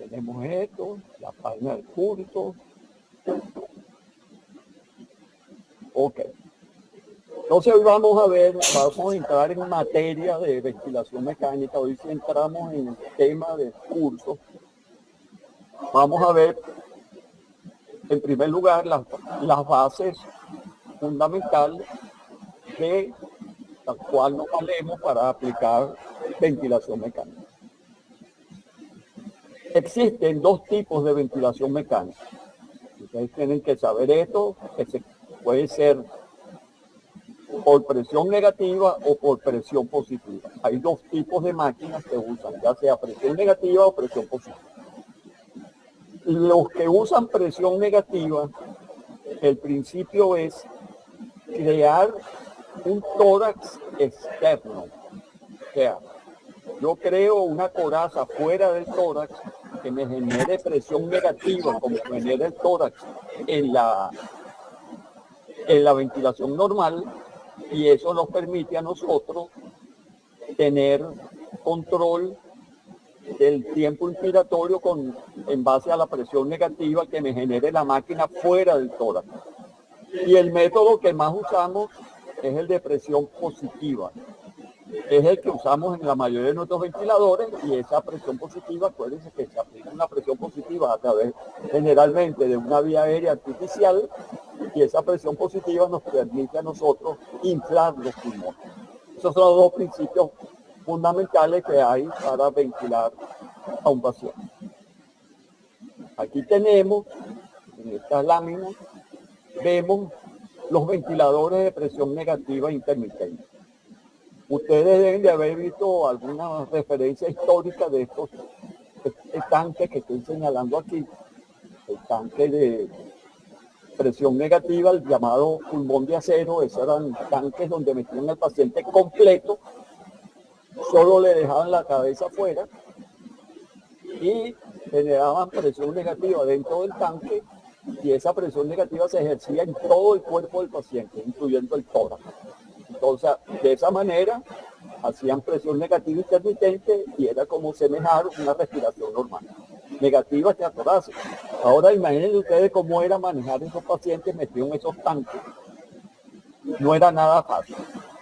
tenemos esto, la página del curso. Ok. Entonces hoy vamos a entrar en materia de ventilación mecánica. Hoy sí entramos en el tema del curso. Vamos a ver, en primer lugar, las bases fundamentales de la cual nos valemos para aplicar ventilación mecánica. Existen dos tipos de ventilación mecánica. Ustedes tienen que saber esto, que puede ser por presión negativa o por presión positiva. Hay dos tipos de máquinas que usan, ya sea presión negativa o presión positiva. Los que usan presión negativa, el principio es crear un tórax externo. O sea, yo creo una coraza fuera del tórax que me genere presión negativa, como genera el tórax en la ventilación normal, y eso nos permite a nosotros tener control del tiempo inspiratorio en base a la presión negativa que me genere la máquina fuera del tórax. Y el método que más usamos es el de presión positiva. Es el que usamos en la mayoría de nuestros ventiladores, y esa presión positiva, acuérdense que se aplica una presión positiva a través generalmente de una vía aérea artificial, y esa presión positiva nos permite a nosotros inflar los pulmones. Esos son los dos principios fundamentales que hay para ventilar a un paciente. Aquí tenemos, en estas láminas, vemos los ventiladores de presión negativa intermitente. Ustedes deben de haber visto alguna referencia histórica de estos tanques que estoy señalando aquí. El tanque de presión negativa, el llamado pulmón de acero. Esos eran tanques donde metían al paciente completo, solo le dejaban la cabeza afuera y generaban presión negativa dentro del tanque, y esa presión negativa se ejercía en todo el cuerpo del paciente, incluyendo el tórax. Entonces, de esa manera, hacían presión negativa intermitente y era como semejar una respiración normal. Negativa que atorácica. Ahora imagínense ustedes cómo era manejar esos pacientes metidos en esos tanques. No era nada fácil.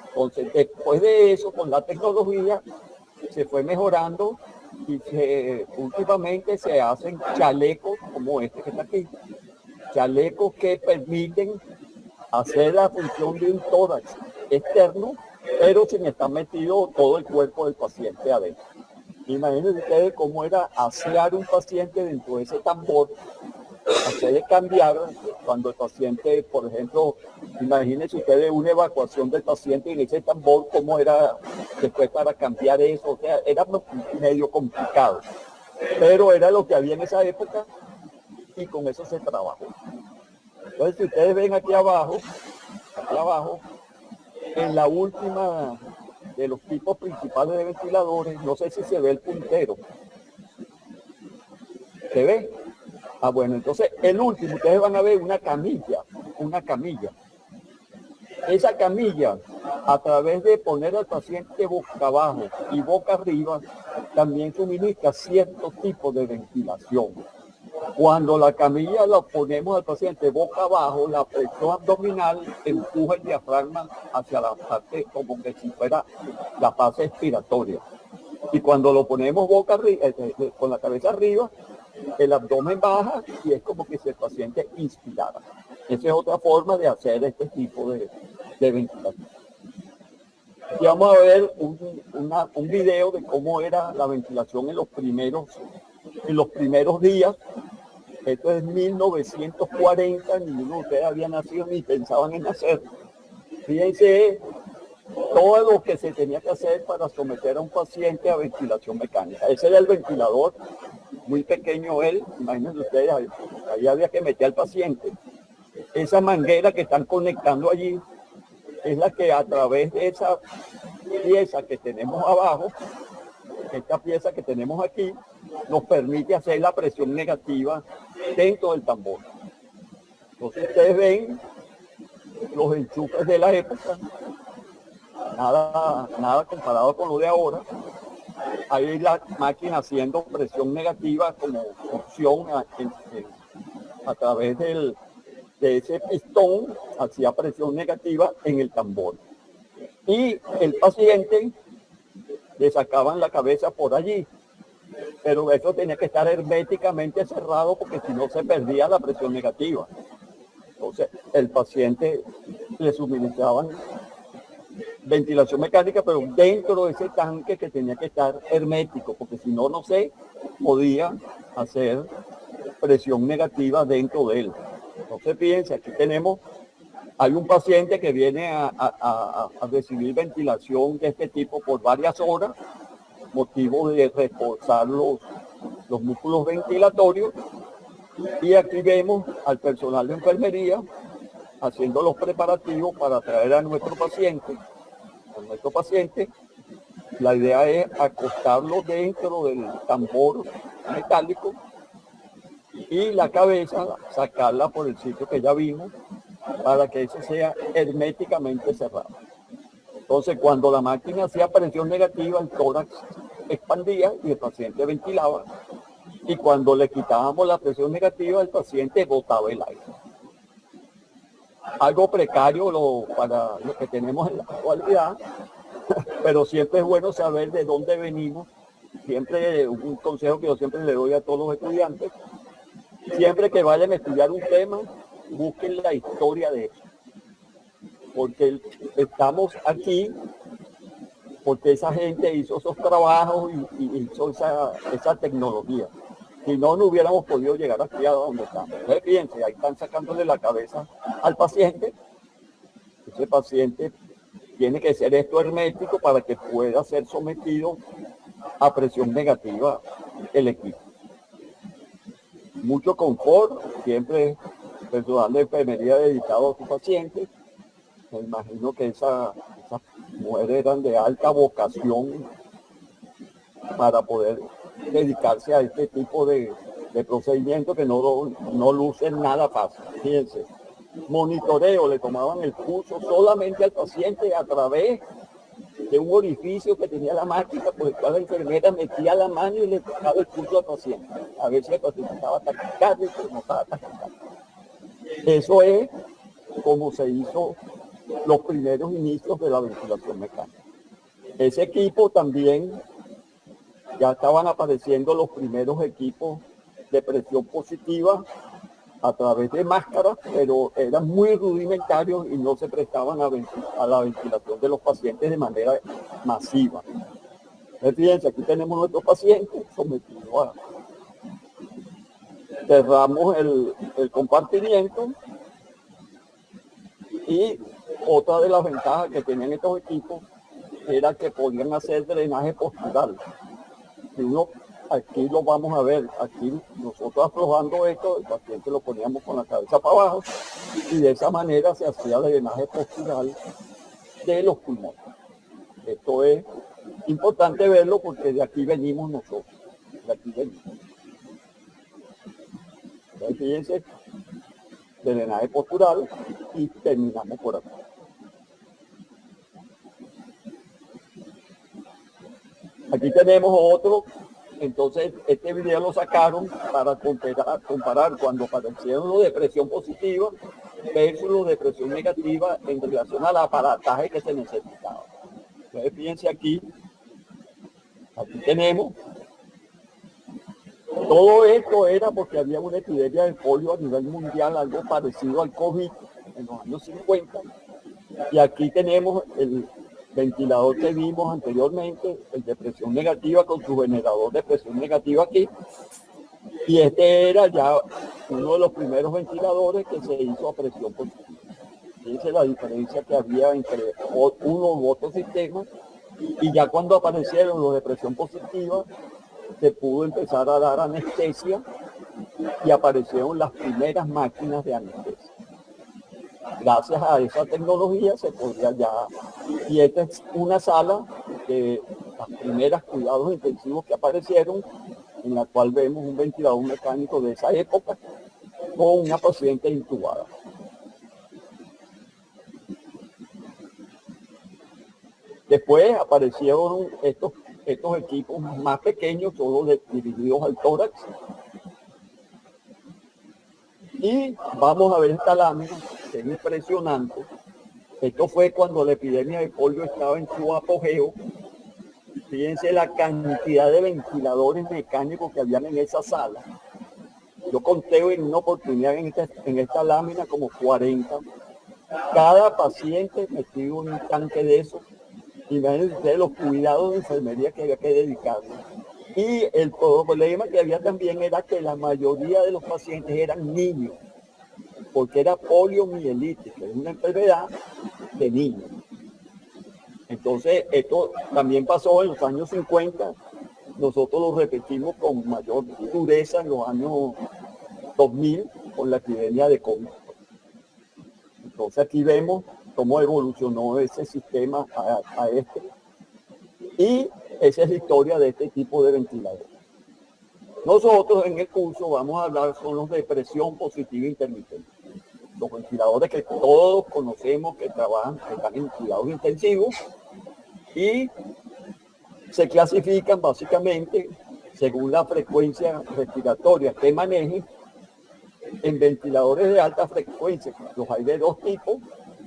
Entonces, después de eso, con la tecnología, se fue mejorando y últimamente se hacen chalecos como este que está aquí. Chalecos que permiten hacer la función de un tórax externo, pero sin estar metido todo el cuerpo del paciente adentro. Imagínense ustedes cómo era asear un paciente dentro de ese tambor, hacerle cambiar cuando el paciente, por ejemplo, imagínense ustedes una evacuación del paciente en ese tambor, cómo era después para cambiar eso. O sea, era medio complicado, pero era lo que había en esa época y con eso se trabajó. Entonces, si ustedes ven aquí abajo, en la última de los tipos principales de ventiladores, no sé si se ve el puntero. ¿Se ve? Ah, bueno, entonces el último, ustedes van a ver una camilla. Esa camilla, a través de poner al paciente boca abajo y boca arriba, también suministra ciertos tipos de ventilación. Cuando la camilla la ponemos al paciente boca abajo, la presión abdominal empuja el diafragma hacia la parte como que si fuera la fase expiratoria. Y cuando lo ponemos boca arriba, con la cabeza arriba, el abdomen baja y es como que si el paciente inspirara. Esa es otra forma de hacer este tipo de ventilación. Y vamos a ver un video de cómo era la ventilación en los primeros días. Esto es 1940, ninguno de ustedes había nacido ni pensaban en nacer. Fíjense todo lo que se tenía que hacer para someter a un paciente a ventilación mecánica. Ese era el ventilador, muy pequeño él, imagínense ustedes, ahí había que meter al paciente. Esa manguera que están conectando allí es la que a través de esa pieza que tenemos abajo, esta pieza que tenemos aquí, nos permite hacer la presión negativa dentro del tambor. Entonces ustedes ven los enchufes de la época, nada comparado con lo de ahora. ahí la máquina haciendo presión negativa como opción a través de ese pistón, hacía presión negativa en el tambor. Y el paciente le sacaban la cabeza por allí, pero eso tenía que estar herméticamente cerrado porque si no se perdía la presión negativa. Entonces, el paciente le suministraban ventilación mecánica, pero dentro de ese tanque que tenía que estar hermético, porque si no, no se podía hacer presión negativa dentro de él. Entonces, fíjense, aquí hay un paciente que viene a recibir ventilación de este tipo por varias horas, motivo de reforzar los músculos ventilatorios. Y aquí vemos al personal de enfermería haciendo los preparativos para traer a nuestro paciente. La idea es acostarlo dentro del tambor metálico y la cabeza sacarla por el sitio que ya vimos para que eso sea herméticamente cerrado. Entonces, cuando la máquina hacía presión negativa, el tórax expandía y el paciente ventilaba. Y cuando le quitábamos la presión negativa, el paciente botaba el aire. Algo precario para lo que tenemos en la actualidad, pero siempre es bueno saber de dónde venimos. Siempre un consejo que yo siempre le doy a todos los estudiantes: siempre que vayan a estudiar un tema, busquen la historia de eso. Porque estamos aquí porque esa gente hizo esos trabajos y hizo esa tecnología. Si no, no hubiéramos podido llegar aquí a donde estamos. Entonces, fíjense, ahí están sacándole la cabeza al paciente. Ese paciente tiene que ser esto hermético para que pueda ser sometido a presión negativa el equipo. Mucho confort, siempre personal de enfermería dedicado a su paciente. Me imagino que esas mujeres eran de alta vocación para poder dedicarse a este tipo de procedimientos que no lucen nada fácil. Fíjense, monitoreo, le tomaban el pulso solamente al paciente a través de un orificio que tenía la máquina, por el cual la enfermera metía la mano y le tocaba el pulso al paciente, a ver si el paciente estaba taquicárdico o no estaba taquicárdico. Eso es como se hizo los primeros inicios de la ventilación mecánica. Ese equipo también, ya estaban apareciendo los primeros equipos de presión positiva a través de máscaras, pero eran muy rudimentarios y no se prestaban a la ventilación de los pacientes de manera masiva. Entonces, fíjense, aquí tenemos nuestro paciente sometido a... Cerramos el compartimiento y otra de las ventajas que tenían estos equipos era que podían hacer drenaje postural. Si uno, aquí lo vamos a ver, aquí nosotros aflojando esto, el paciente lo poníamos con la cabeza para abajo y de esa manera se hacía drenaje postural de los pulmones. Esto es importante verlo porque de aquí venimos nosotros. De aquí venimos. Entonces, fíjense, drenaje postural y terminamos por acá. Aquí tenemos otro. Entonces, este video lo sacaron para comparar cuando aparecieron los de presión positiva versus los de presión negativa en relación al aparataje que se necesitaba. Entonces, fíjense aquí tenemos. Todo esto era porque había una epidemia de polio a nivel mundial, algo parecido al COVID en los años 50. Y aquí tenemos el ventilador que vimos anteriormente, el de presión negativa con su generador de presión negativa aquí. Y este era ya uno de los primeros ventiladores que se hizo a presión positiva. Fíjense la diferencia que había entre uno u otro sistema. Y ya cuando aparecieron los de presión positiva, se pudo empezar a dar anestesia y aparecieron las primeras máquinas de anestesia. Gracias a esa tecnología se podía ya... Y esta es una sala de las primeras cuidados intensivos que aparecieron, en la cual vemos un ventilador mecánico de esa época con una paciente intubada. Después aparecieron estos estos equipos más pequeños son los dirigidos al tórax. Y vamos a ver esta lámina, que es impresionante. Esto fue cuando la epidemia de polio estaba en su apogeo. Fíjense la cantidad de ventiladores mecánicos que habían en esa sala. Yo conté en una oportunidad en esta lámina como 40. Cada paciente metido en un tanque de esos. Imagínense ustedes los cuidados de enfermería que había que dedicarle. Y el problema que había también era que la mayoría de los pacientes eran niños, porque era poliomielitis, que es una enfermedad de niños. Entonces, esto también pasó en los años 50. Nosotros lo repetimos con mayor dureza en los años 2000 con la epidemia de COVID. Entonces, aquí vemos cómo evolucionó ese sistema a este. Y esa es la historia de este tipo de ventiladores. Nosotros en el curso vamos a hablar son los de presión positiva intermitente. Los ventiladores que todos conocemos que trabajan, que están en cuidados intensivos y se clasifican básicamente según la frecuencia respiratoria que manejen en ventiladores de alta frecuencia. Los hay de dos tipos,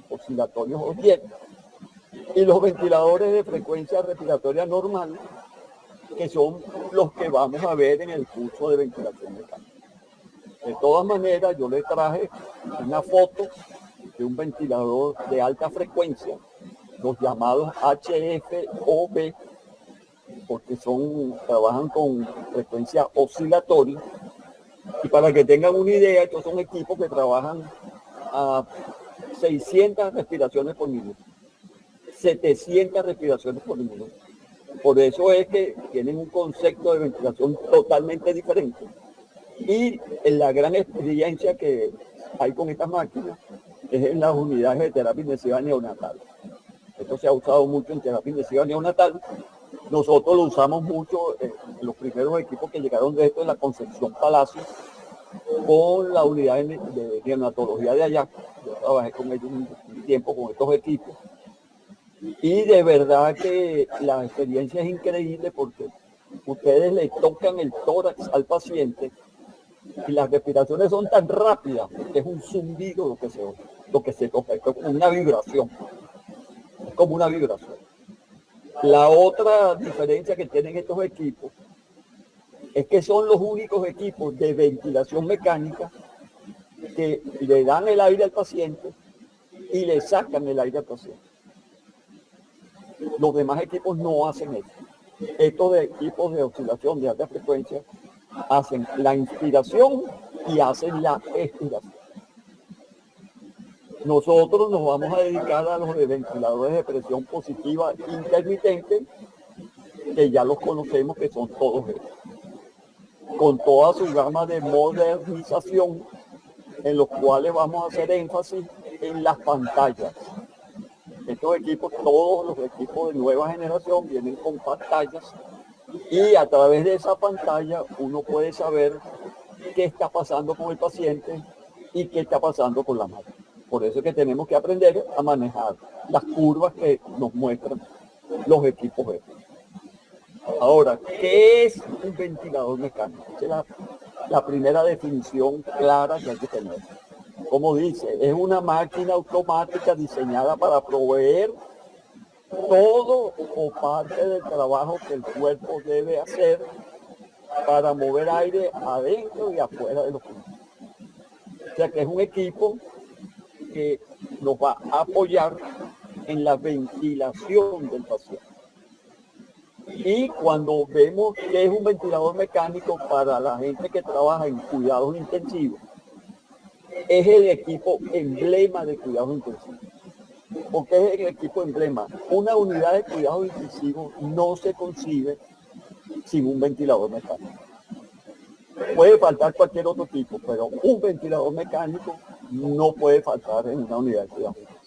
oscilatorios o jet, y los ventiladores de frecuencia respiratoria normal, que son los que vamos a ver en el curso de ventilación mecánica. De todas maneras, yo les traje una foto de un ventilador de alta frecuencia, los llamados HFOV, porque trabajan con frecuencia oscilatoria. Y para que tengan una idea, estos son equipos que trabajan a 600 respiraciones por minuto, 700 respiraciones por minuto. Por eso es que tienen un concepto de ventilación totalmente diferente. Y en la gran experiencia que hay con estas máquinas es en las unidades de terapia intensiva neonatal. Esto se ha usado mucho en terapia intensiva neonatal. Nosotros lo usamos mucho en los primeros equipos que llegaron de esto en la Concepción Palacio con la unidad de neonatología de allá. Yo trabajé con ellos un tiempo con estos equipos. Y de verdad que la experiencia es increíble porque ustedes le tocan el tórax al paciente y las respiraciones son tan rápidas que es un zumbido lo que se toca. Esto es como una vibración. Es como una vibración. La otra diferencia que tienen estos equipos es que son los únicos equipos de ventilación mecánica que le dan el aire al paciente y le sacan el aire al paciente. Los demás equipos no hacen eso. Estos equipos de oscilación de alta frecuencia hacen la inspiración y hacen la expiración. Nosotros nos vamos a dedicar a los de ventiladores de presión positiva intermitente, que ya los conocemos, que son todos ellos, con toda su gama de modernización, en los cuales vamos a hacer énfasis en las pantallas. Estos equipos, todos los equipos de nueva generación vienen con pantallas y a través de esa pantalla uno puede saber qué está pasando con el paciente y qué está pasando con la máquina. Por eso es que tenemos que aprender a manejar las curvas que nos muestran los equipos estos. Ahora, ¿qué es un ventilador mecánico? Esa es la primera definición clara que hay que tener. Como dice, es una máquina automática diseñada para proveer todo o parte del trabajo que el cuerpo debe hacer para mover aire adentro y afuera de los pulmones. O sea que es un equipo que nos va a apoyar en la ventilación del paciente. Y cuando vemos que es un ventilador mecánico para la gente que trabaja en cuidados intensivos, es el equipo emblema de cuidados intensivos. ¿Por qué es el equipo emblema? Una unidad de cuidados intensivos no se concibe sin un ventilador mecánico. Puede faltar cualquier otro tipo, pero un ventilador mecánico no puede faltar en una unidad de cuidados intensivos.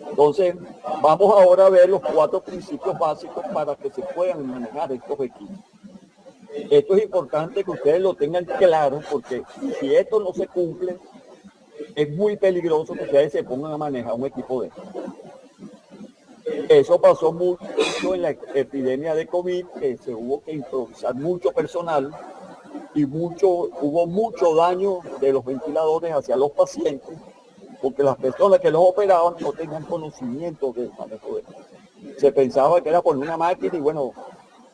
Entonces, vamos ahora a ver los 4 principios básicos para que se puedan manejar estos equipos. Esto es importante que ustedes lo tengan claro, porque si esto no se cumple, es muy peligroso que ustedes se pongan a manejar un equipo de esto. Eso pasó mucho en la epidemia de COVID, que se hubo que improvisar mucho personal y hubo mucho daño de los ventiladores hacia los pacientes, porque las personas que los operaban no tenían conocimiento del manejo de eso. Se pensaba que era por una máquina y bueno,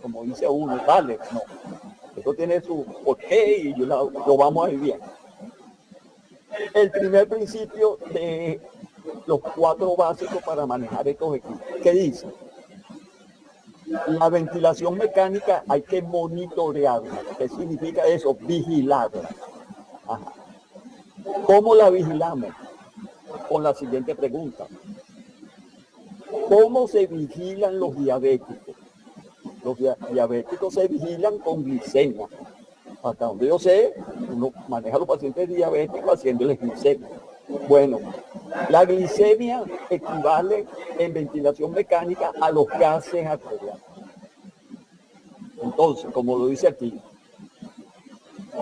como dice uno, dale, no. Eso tiene su porqué y lo vamos a ir bien. El primer principio de los 4 básicos para manejar estos equipos. ¿Qué dice? La ventilación mecánica hay que monitorearla. ¿Qué significa eso? Vigilarla. Ajá. ¿Cómo la vigilamos? Con la siguiente pregunta. ¿Cómo se vigilan los diabéticos? Los diabéticos se vigilan con glicemia. Hasta donde yo sé, uno maneja a los pacientes diabéticos haciéndoles glicemia. Bueno, la glicemia equivale en ventilación mecánica a los gases arteriales. Entonces, como lo dice aquí,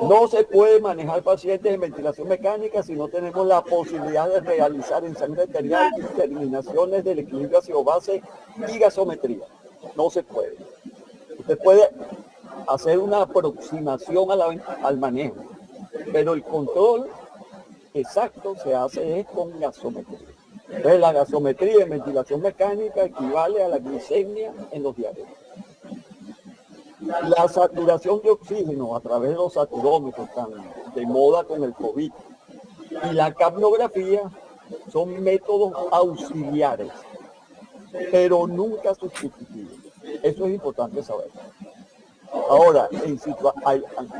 no se puede manejar pacientes en ventilación mecánica si no tenemos la posibilidad de realizar en sangre arterial determinaciones del equilibrio ácido-base y gasometría. No se puede. Usted puede hacer una aproximación al manejo, pero el control exacto se hace con gasometría. Entonces, la gasometría en ventilación mecánica equivale a la glicemia en los diabéticos. La saturación de oxígeno a través de los saturómetros, tan de moda con el COVID, y la capnografía son métodos auxiliares, pero nunca sustitutivos. Eso es importante saber. Ahora,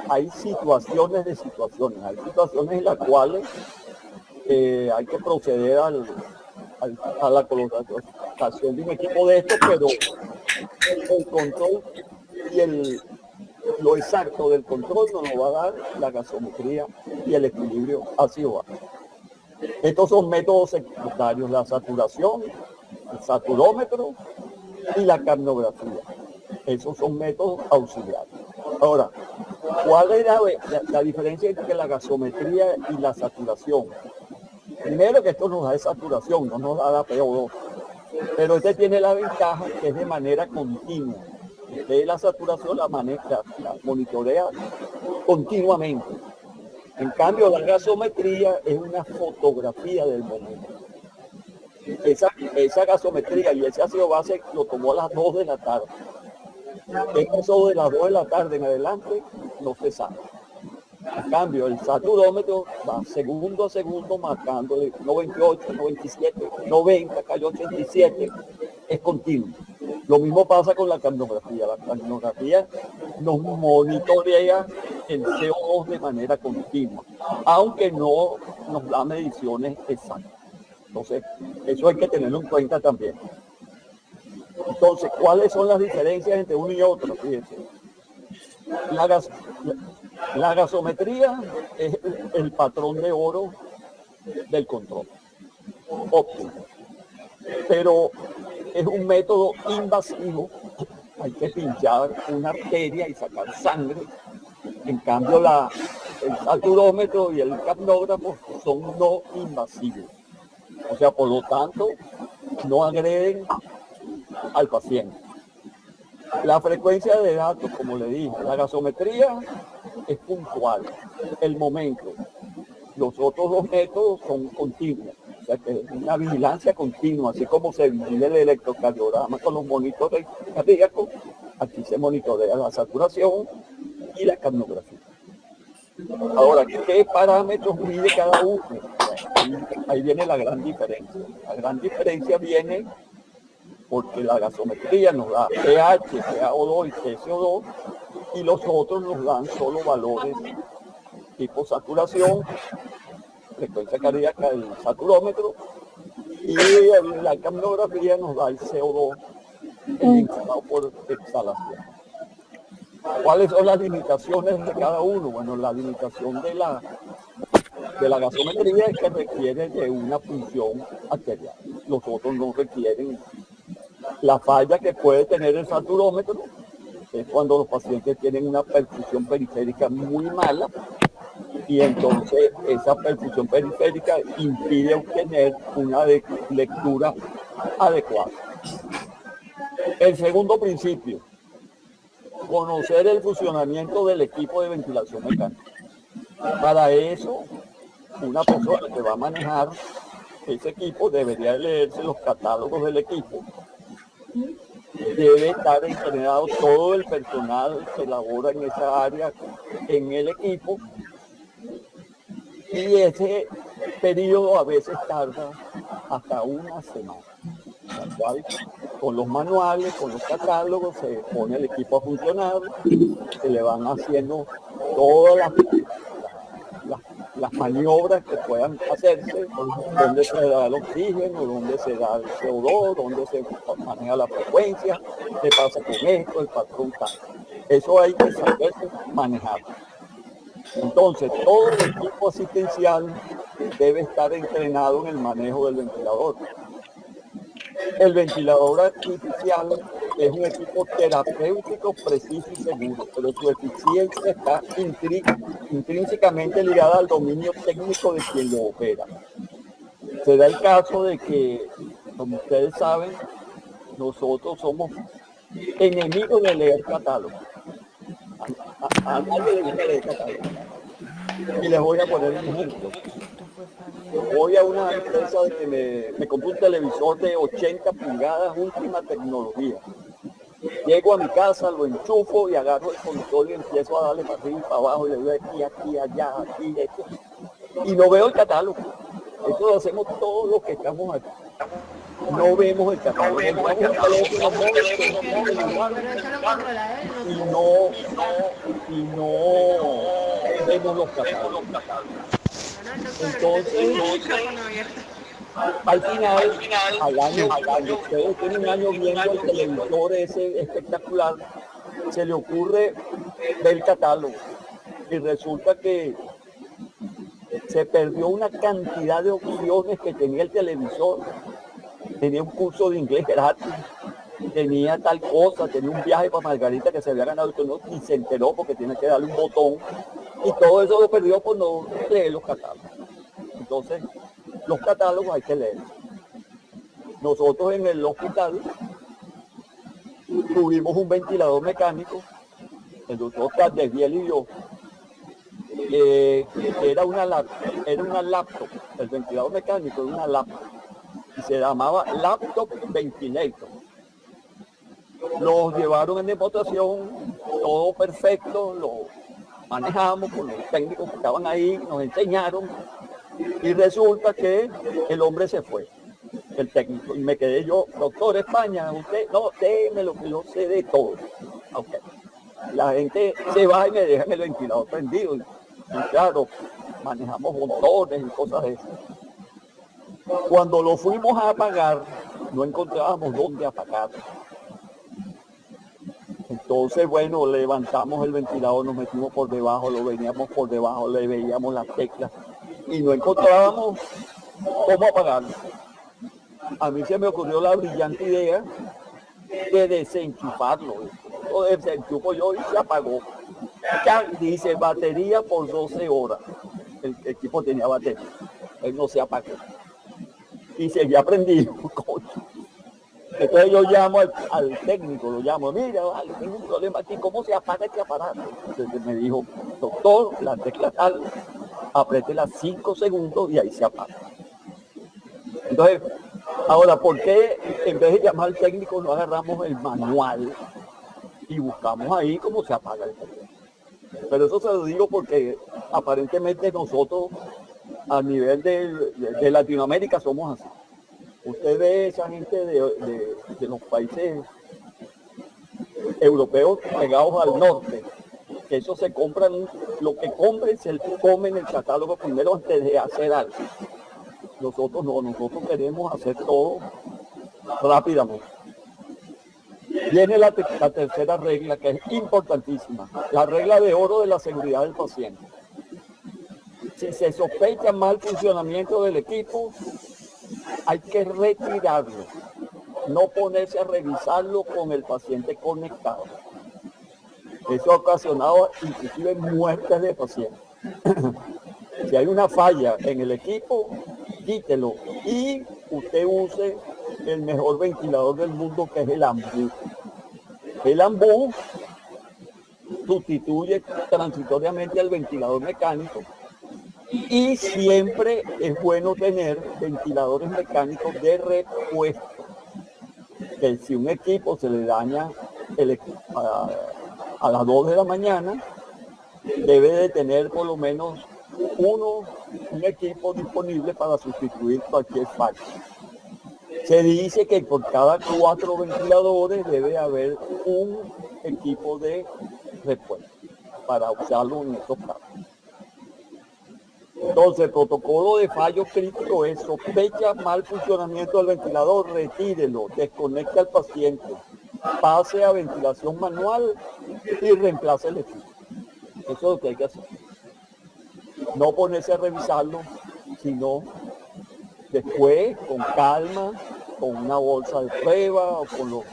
hay situaciones de situaciones. Hay situaciones en las cuales hay que proceder a la colocación de un equipo de estos, pero el control y lo exacto del control nos lo va a dar la gasometría y el equilibrio ácido-base. Estos son métodos secundarios: la saturación, el saturómetro y la capnografía. Esos son métodos auxiliares. Ahora, ¿cuál es la diferencia entre la gasometría y la saturación? Primero, que esto nos da de saturación, no nos da la PO2. Pero este tiene la ventaja que es de manera continua. De la saturación la monitorea continuamente. En cambio, la gasometría es una fotografía del momento. Esa gasometría y ese ácido base lo tomó a las 2 de la tarde. ¿Qué pasó de las 2 de la tarde en adelante? No se sabe. En cambio, el saturómetro va segundo a segundo marcándole 98, 97, 90, cayó 87. Es continuo. Lo mismo pasa con la capnografía. La capnografía nos monitorea el CO2 de manera continua, aunque no nos da mediciones exactas. Entonces, eso hay que tenerlo en cuenta también. Entonces, ¿cuáles son las diferencias entre uno y otro? Fíjense. La gasometría es el patrón de oro del control óptimo, pero es un método invasivo. Hay que pinchar una arteria y sacar sangre. En cambio, el saturómetro y el capnógrafo son no invasivos. O sea, por lo tanto, no agreden al paciente. La frecuencia de datos, como le dije, la gasometría es puntual, el momento. Los otros 2 métodos son continuos. O sea, que es una vigilancia continua, así como se vigila el electrocardiograma con los monitores cardíacos, aquí se monitorea la saturación y la capnografía. Ahora, ¿qué parámetros mide cada uno? Ahí viene la gran diferencia. La gran diferencia viene porque la gasometría nos da pH, PaO2 y TCO2, y los otros nos dan solo valores tipo saturación, frecuencia cardíaca del saturómetro, y la capnografía nos da el CO2 eliminado por exhalación. ¿Cuáles son las limitaciones de cada uno? Bueno, la limitación de la gasometría es que requiere de una función arterial. Los otros no requieren. La falla que puede tener el saturómetro es cuando los pacientes tienen una perfusión periférica muy mala, y entonces esa perfusión periférica impide obtener una lectura adecuada. El segundo principio, conocer el funcionamiento del equipo de ventilación mecánica. Para eso, una persona que va a manejar ese equipo debería leerse los catálogos del equipo. Debe estar entrenado todo el personal que labora en esa área en el equipo, y ese periodo a veces tarda hasta una semana. La cual, con los manuales, con los catálogos, se pone el equipo a funcionar, se le van haciendo todas las maniobras que puedan hacerse, donde se da el oxígeno, donde se da el CO2, donde se maneja la frecuencia, qué pasa con esto, el patrón tal. Eso hay que saber manejar. Entonces, todo el equipo asistencial debe estar entrenado en el manejo del ventilador. El ventilador artificial es un equipo terapéutico preciso y seguro, pero su eficiencia está intrínsecamente ligada al dominio técnico de quien lo opera. Se da el caso de que, como ustedes saben, nosotros somos enemigos de leer catálogos. A nadie le gusta leer catálogos. Y les voy a poner un ejemplo. Voy a una empresa que me compré un televisor de 80 pulgadas, última tecnología. Llego a mi casa, lo enchufo y agarro el control y empiezo a darle para arriba y para abajo, y le doy aquí, aquí, allá, aquí, esto. Y no veo el catálogo. Eso lo hacemos todos los que estamos aquí. No vemos el catálogo. Y no vemos los catálogos. Entonces, al final, al año, ustedes tienen un año viendo el televisor ese espectacular, se le ocurre ver el catálogo y resulta que se perdió una cantidad de opciones que tenía el televisor. Tenía un curso de inglés gratis, tenía tal cosa, tenía un viaje para Margarita que se había ganado y se enteró porque tiene que darle un botón, y todo eso lo perdió por no leer los catálogos. Entonces, los catálogos hay que leer. Nosotros en el hospital tuvimos un ventilador mecánico, el doctor Cardesviel y yo, era una laptop, el ventilador mecánico era una laptop, y se llamaba Laptop Ventilator. Los llevaron en demostración, todo perfecto, lo manejamos con los técnicos que estaban ahí, nos enseñaron, y resulta que el hombre se fue, el técnico, y me quedé yo, doctor España, usted, no, déjeme lo que yo sé de todo. Okay. La gente se va y me deja el ventilador prendido, y claro, manejamos montones y cosas de eso. Cuando lo fuimos a apagar, no encontrábamos dónde apagar. Entonces, bueno, levantamos el ventilador, nos metimos por debajo, lo veníamos por debajo, le veíamos las teclas y no encontrábamos cómo apagarlo. A mí se me ocurrió la brillante idea de desenchufarlo. Lo desenchufo yo y se apagó. Ya dice batería por 12 horas. El equipo tenía batería. Él no se apagó. Y seguía prendido. Entonces yo llamo al técnico, lo llamo, mira, vale, tengo un problema aquí, ¿cómo se apaga este aparato? Entonces me dijo, doctor, la tecla tal, apriétela 5 segundos y ahí se apaga. Entonces, ahora, ¿por qué en vez de llamar al técnico no agarramos el manual y buscamos ahí cómo se apaga el teléfono? Pero eso se lo digo porque aparentemente nosotros a nivel de Latinoamérica somos así. Usted ve esa gente de los países europeos pegados al norte, que eso se compran, lo que compren se comen el catálogo primero antes de hacer algo. Nosotros no, nosotros queremos hacer todo rápidamente. Viene la tercera regla, que es importantísima, la regla de oro de la seguridad del paciente. Si se sospecha mal funcionamiento del equipo, hay que retirarlo, no ponerse a revisarlo con el paciente conectado. Eso ha ocasionado inclusive muertes de pacientes. Si hay una falla en el equipo, quítelo y usted use el mejor ventilador del mundo, que es el AMBU. El AMBU sustituye transitoriamente al ventilador mecánico y siempre es bueno tener ventiladores mecánicos de repuesto. Que si un equipo se le daña a las 2 de la mañana, debe de tener por lo menos un equipo disponible para sustituir cualquier fallo. Se dice que por cada 4 ventiladores debe haber un equipo de repuesto para usarlo en estos casos. Entonces, el protocolo de fallo crítico es: sospecha mal funcionamiento del ventilador, retírelo, desconecte al paciente, pase a ventilación manual y reemplace el equipo. Eso es lo que hay que hacer. No ponerse a revisarlo, sino después, con calma, con una bolsa de prueba o con los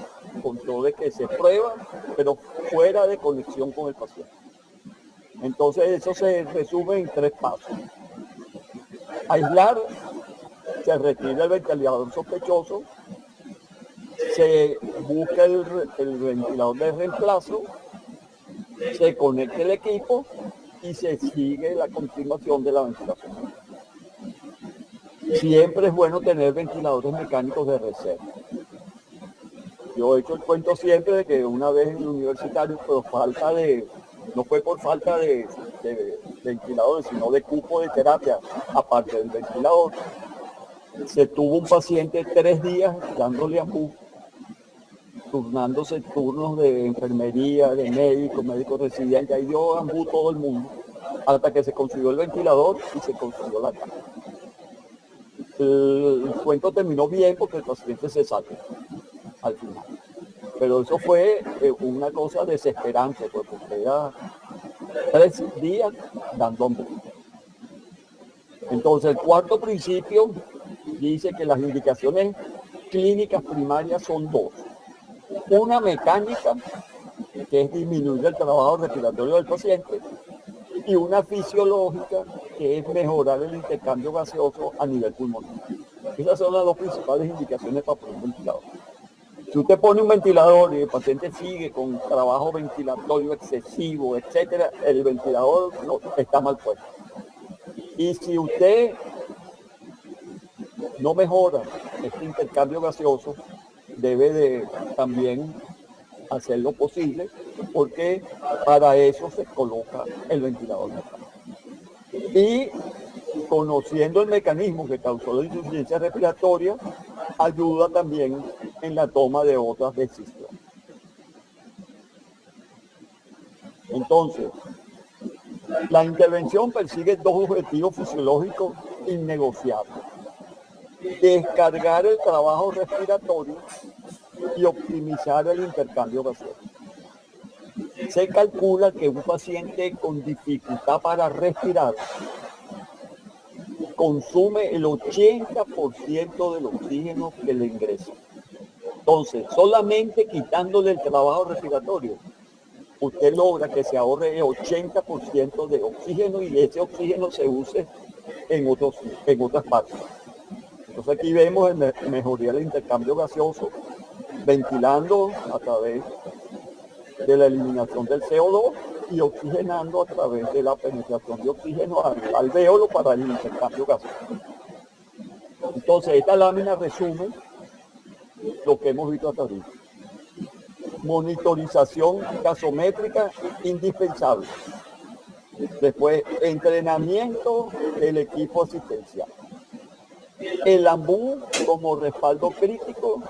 controles que se prueban, pero fuera de conexión con el paciente. Entonces, eso se resume en 3 pasos. Aislar, se retira el ventilador sospechoso, se busca el ventilador de reemplazo, se conecta el equipo y se sigue la continuación de la ventilación. Siempre es bueno tener ventiladores mecánicos de reserva. Yo he hecho el cuento siempre de que una vez en el universitario, pero no fue por falta de ventiladores, sino de cupo de terapia, aparte del ventilador, se tuvo un paciente 3 días dándole AMBU, turnándose turnos de enfermería, de médico residente, ahí dio AMBU todo el mundo, hasta que se consiguió el ventilador y se consiguió la cama. El cuento terminó bien porque el paciente se salvó al final. Pero eso fue una cosa desesperante, pues, porque era 3 días dando AMBU. Entonces, el cuarto principio dice que las indicaciones clínicas primarias son 2. Una mecánica, que es disminuir el trabajo respiratorio del paciente, y una fisiológica, que es mejorar el intercambio gaseoso a nivel pulmonar. Esas son las 2 principales indicaciones para poner un ventilador. Si usted pone un ventilador y el paciente sigue con trabajo ventilatorio excesivo, etcétera, el ventilador no, está mal puesto. Y si usted no mejora este intercambio gaseoso, debe de también hacer lo posible, porque para eso se coloca el ventilador mecánico. Y conociendo el mecanismo que causó la insuficiencia respiratoria, ayuda también en la toma de otras decisiones. Entonces, la intervención persigue 2 objetivos fisiológicos innegociables: descargar el trabajo respiratorio y optimizar el intercambio gaseoso. Se calcula que un paciente con dificultad para respirar consume el 80% del oxígeno que le ingresa. Entonces, solamente quitándole el trabajo respiratorio, usted logra que se ahorre el 80% de oxígeno y ese oxígeno se use en otras partes. Entonces aquí vemos mejoría del intercambio gaseoso, ventilando a través de la eliminación del CO2 y oxigenando a través de la penetración de oxígeno al alvéolo para el intercambio gaseoso. Entonces esta lámina resume lo que hemos visto hasta ahorita. Monitorización gasométrica indispensable. Después, entrenamiento del equipo asistencial. El AMBU como respaldo crítico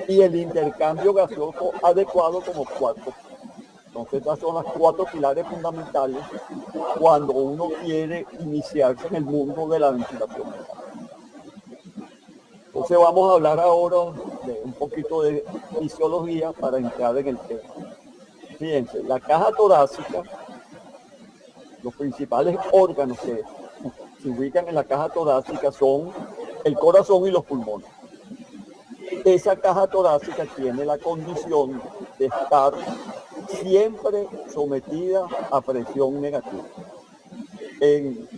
y el intercambio gaseoso adecuado como cuarto. Entonces, estas son las 4 pilares fundamentales cuando uno quiere iniciarse en el mundo de la ventilación. Entonces, vamos a hablar ahora de un poquito de fisiología para entrar en el tema. Fíjense, la caja torácica, los principales órganos que se ubican en la caja torácica son el corazón y los pulmones. Esa caja torácica tiene la condición de estar siempre sometida a presión negativa. En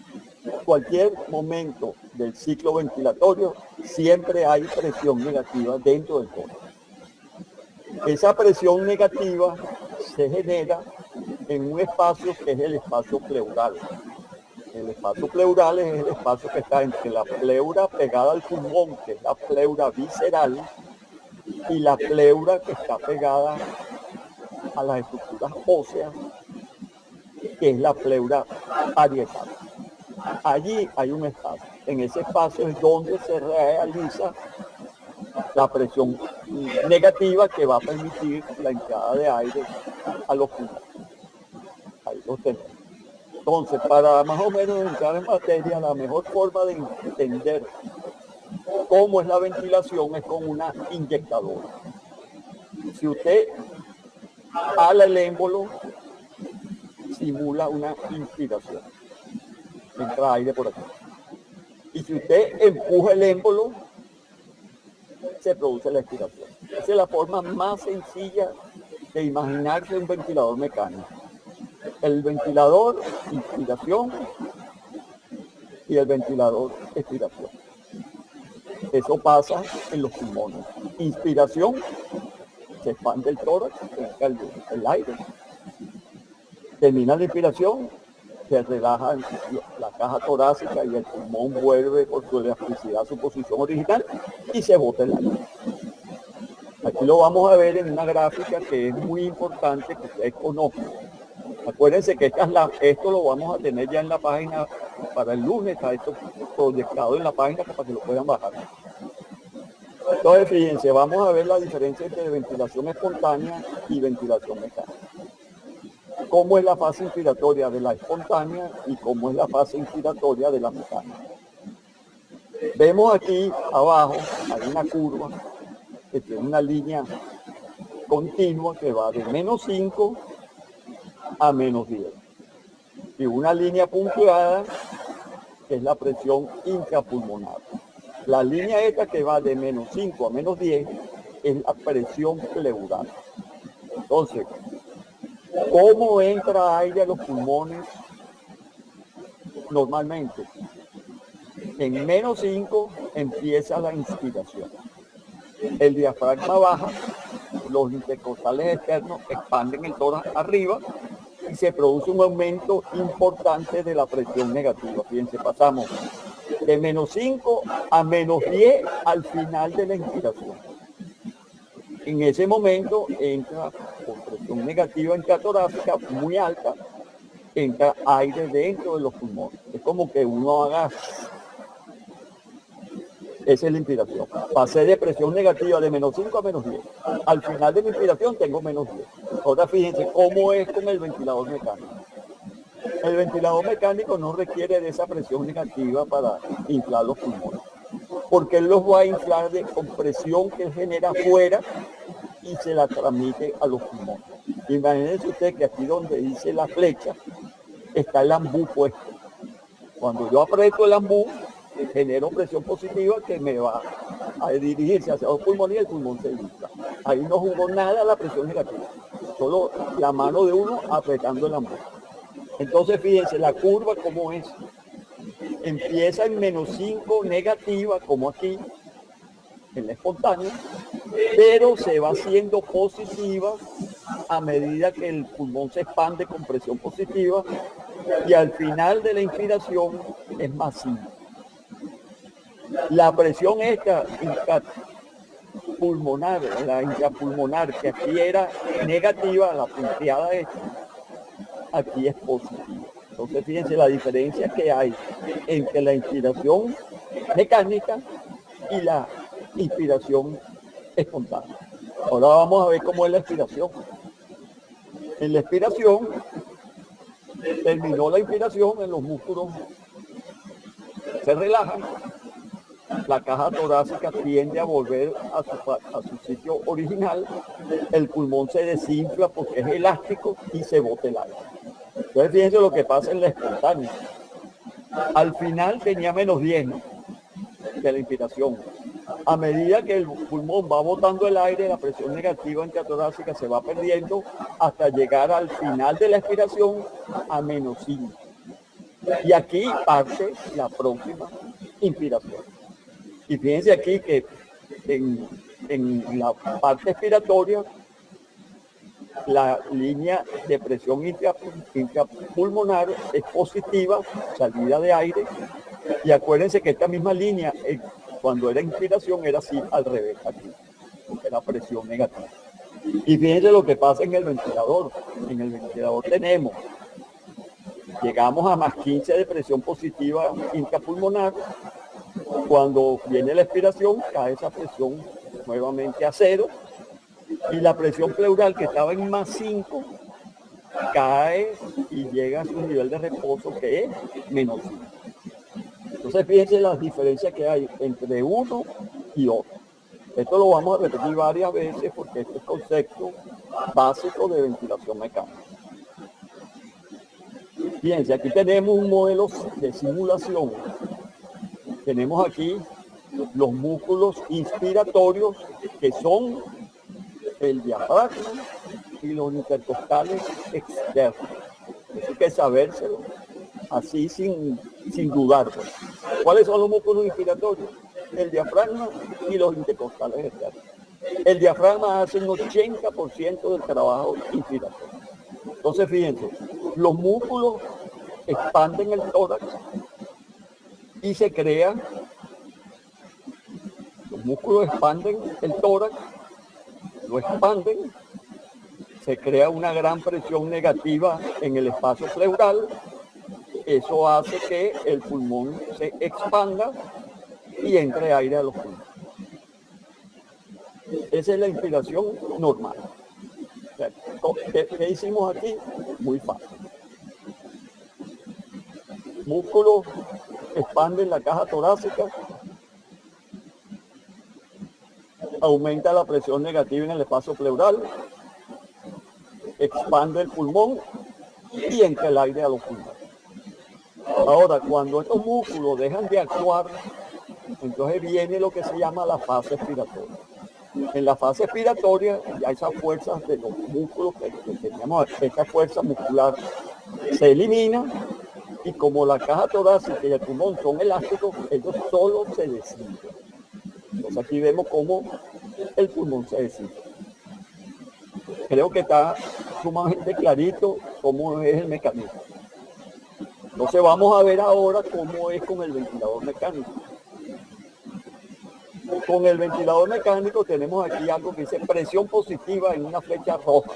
cualquier momento del ciclo ventilatorio, siempre hay presión negativa dentro del tórax. Esa presión negativa se genera en un espacio que es el espacio pleural. El espacio pleural es el espacio que está entre la pleura pegada al pulmón, que es la pleura visceral, y la pleura que está pegada a las estructuras óseas, que es la pleura parietal. Allí hay un espacio. En ese espacio es donde se realiza la presión negativa que va a permitir la entrada de aire a los pulmones. Ahí lo tenemos. Entonces, para más o menos entrar en materia, la mejor forma de entender cómo es la ventilación es con una inyectadora. Si usted ala el émbolo, simula una inspiración. Entra aire por aquí. Y si usted empuja el émbolo, se produce la expiración. Esa es la forma más sencilla de imaginarse un ventilador mecánico. El ventilador, inspiración, y el ventilador, expiración. Eso pasa en los pulmones. Inspiración, se expande el tórax, el aire. Termina la inspiración, se relaja la caja torácica y el pulmón vuelve por su elasticidad a su posición original y se bota el aire. Aquí lo vamos a ver en una gráfica que es muy importante que ustedes conozcan. Acuérdense que esto lo vamos a tener ya en la página para el lunes, está esto proyectado en la página para que lo puedan bajar. Entonces, fíjense, vamos a ver la diferencia entre ventilación espontánea y ventilación mecánica. Cómo es la fase inspiratoria de la espontánea y cómo es la fase inspiratoria de la mecánica. Vemos aquí abajo, hay una curva que tiene una línea continua que va de -5 a -10. Y una línea punteada que es la presión intrapulmonar. La línea esta que va de -5 a -10 es la presión pleural. Entonces, ¿cómo entra aire a los pulmones normalmente? En -5 empieza la inspiración. El diafragma baja, los intercostales externos expanden el tórax arriba y se produce un aumento importante de la presión negativa. Fíjense, pasamos de -5 a -10 al final de la inspiración. En ese momento entra con presión negativa intratorácica muy alta, entra aire dentro de los pulmones. Es como que uno haga, esa es la inspiración. Pasé de presión negativa de -5 a -10. Al final de mi inspiración tengo -10. Ahora fíjense cómo es con el ventilador mecánico. El ventilador mecánico no requiere de esa presión negativa para inflar los pulmones, porque él los va a inflar con presión que él genera afuera y se la transmite a los pulmones. Imagínense usted que aquí donde dice la flecha está el ambú puesto. Cuando yo aprieto el ambú, genero presión positiva que me va a dirigirse hacia los pulmones y el pulmón se infla. Ahí no jugó nada la presión negativa, solo la mano de uno apretando el ambú. Entonces fíjense la curva como es. Empieza en -5 negativa, como aquí, en la espontánea, pero se va haciendo positiva a medida que el pulmón se expande con presión positiva y al final de la inspiración es masiva. La presión esta intrapulmonar, la intrapulmonar, que aquí era negativa, la punteada esta, aquí es positiva. Entonces fíjense la diferencia que hay entre la inspiración mecánica y la inspiración espontánea. Ahora vamos a ver cómo es la expiración. En la expiración, terminó la inspiración, en los músculos se relajan, la caja torácica tiende a volver a su sitio original, el pulmón se desinfla porque es elástico y se bota el aire. Entonces fíjense lo que pasa en la espontánea. Al final tenía -10, ¿no?, de la inspiración. A medida que el pulmón va botando el aire, la presión negativa intratorácica se va perdiendo hasta llegar al final de la expiración a -5. Y aquí parte la próxima inspiración. Y fíjense aquí que en la parte expiratoria, la línea de presión intrapulmonar es positiva, salida de aire, y acuérdense que esta misma línea, cuando era inspiración, era así al revés, aquí, era presión negativa. Y fíjense lo que pasa en el ventilador. En el ventilador llegamos a más 15 de presión positiva intrapulmonar. Cuando viene la expiración, cae esa presión nuevamente a 0, y la presión pleural, que estaba en más 5, cae y llega a su nivel de reposo, que es menos 5. Entonces fíjense las diferencias que hay entre uno y otro. Esto lo vamos a repetir varias veces porque este es el concepto básico de ventilación mecánica. Fíjense, aquí tenemos un modelo de simulación. Tenemos aquí los músculos inspiratorios, que son el diafragma y los intercostales externos. Eso hay que sabérselo así sin dudar. Pues. ¿Cuáles son los músculos inspiratorios? El diafragma y los intercostales externos. El diafragma hace un 80% del trabajo inspiratorio. Entonces, fíjense, los músculos expanden el tórax y se crea, los músculos expanden el tórax, lo expanden, se crea una gran presión negativa en el espacio pleural. Eso hace que el pulmón se expanda y entre aire a los pulmones. Esa es la inspiración normal. ¿Qué hicimos aquí? Muy fácil. Músculos expanden la caja torácica, aumenta la presión negativa en el espacio pleural, expande el pulmón y entra el aire a los pulmones. Ahora, cuando estos músculos dejan de actuar, entonces viene lo que se llama la fase expiratoria. En la fase expiratoria, ya esas fuerzas de los músculos que teníamos, esta fuerza muscular se elimina, y como la caja torácica y el pulmón son elásticos, ellos solo se desinflan. Entonces aquí vemos cómo el pulmón se desinfla. Creo que está sumamente clarito cómo es el mecanismo. Entonces vamos a ver ahora cómo es con el ventilador mecánico. Con el ventilador mecánico tenemos aquí algo que dice presión positiva en una flecha roja.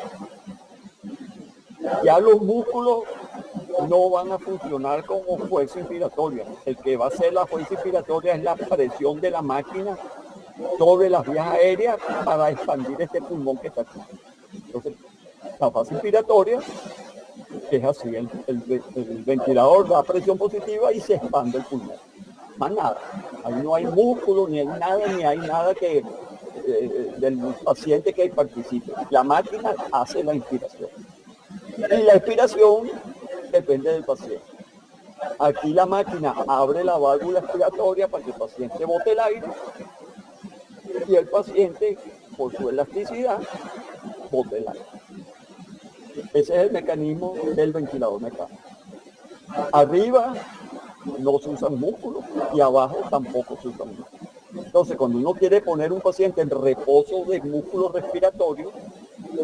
Ya los músculos no van a funcionar como fuerza inspiratoria. El que va a ser la fuerza inspiratoria es la presión de la máquina sobre las vías aéreas para expandir este pulmón que está aquí. Entonces, la fase inspiratoria es así, el ventilador da presión positiva y se expande el pulmón. Más nada, ahí no hay músculo, ni hay nada que del paciente que participe. La máquina hace la inspiración. Y la expiración depende del paciente. Aquí la máquina abre la válvula expiratoria para que el paciente bote el aire y el paciente, por su elasticidad, bote el aire. Ese es el mecanismo del ventilador mecánico. Arriba no se usan músculos y abajo tampoco se usan músculos. Entonces, cuando uno quiere poner un paciente en reposo de músculos respiratorios,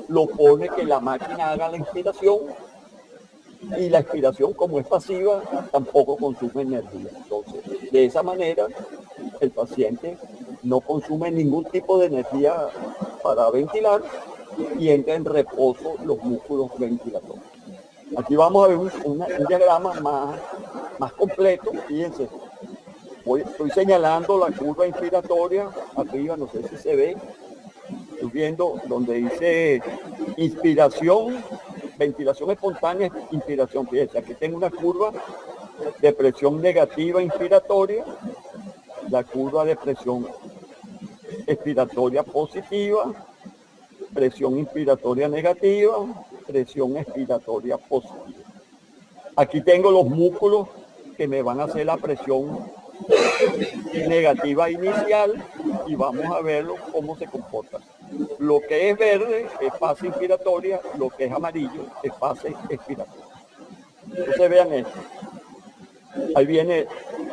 lo pone que la máquina haga la inspiración, y la expiración, como es pasiva, tampoco consume energía. Entonces, de esa manera, el paciente no consume ningún tipo de energía para ventilar y entra en reposo los músculos ventilatorios. Aquí vamos a ver un diagrama más completo. Fíjense, estoy señalando la curva inspiratoria arriba, no sé si se ve. Estoy viendo donde dice inspiración, ventilación espontánea, inspiración. Fíjense, aquí tengo una curva de presión negativa inspiratoria, la curva de presión expiratoria positiva, presión inspiratoria negativa, presión expiratoria positiva. Aquí tengo los músculos que me van a hacer la presión negativa inicial y vamos a verlo cómo se comporta. Lo que es verde es fase inspiratoria, lo que es amarillo es fase expiratoria. Entonces vean esto. Ahí viene,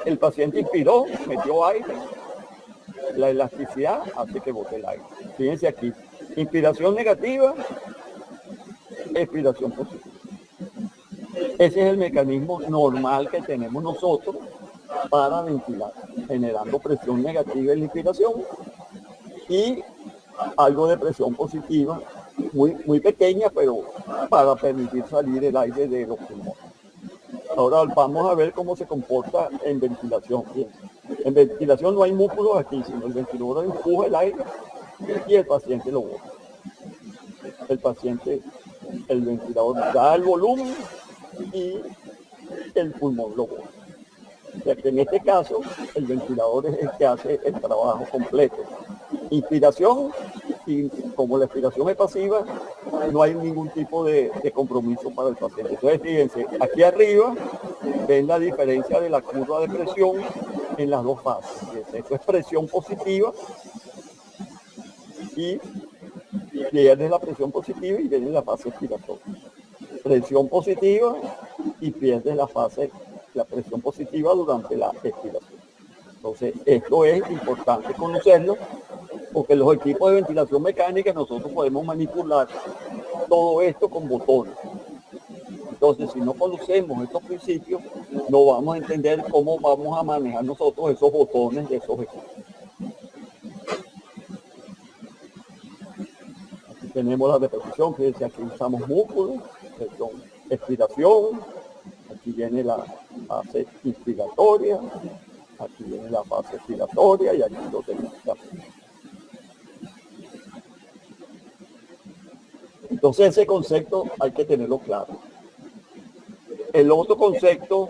el paciente inspiró, metió aire, La elasticidad hace que bote el aire. Fíjense aquí, inspiración negativa, expiración positiva. Ese es el mecanismo normal que tenemos nosotros para ventilar, generando presión negativa en la inspiración y algo de presión positiva, muy pequeña, pero para permitir salir el aire de los pulmones. Ahora vamos a ver cómo se comporta en ventilación. En ventilación no hay músculos aquí, sino el ventilador empuja el aire y el paciente lo bota. El ventilador da el volumen y el pulmón lo bota. O sea que en este caso, el ventilador es el que hace el trabajo completo. Inspiración, y como la expiración es pasiva, no hay ningún tipo de compromiso para el paciente. Entonces, fíjense, aquí arriba ven la diferencia de la curva de presión en las dos fases. Esto es presión positiva y pierde la presión positiva y viene la fase expiratoria. Presión positiva y pierde la presión positiva durante la expiración. Entonces, esto es importante conocerlo, porque los equipos de ventilación mecánica nosotros podemos manipular todo esto con botones. Entonces, si no conocemos estos principios, no vamos a entender cómo vamos a manejar nosotros esos botones de esos equipos. Aquí tenemos la repetición, fíjense, aquí usamos músculos, presión, expiración, aquí viene la fase inspiratoria, aquí viene la fase expiratoria y aquí lo tenemos. Entonces ese concepto hay que tenerlo claro. El otro concepto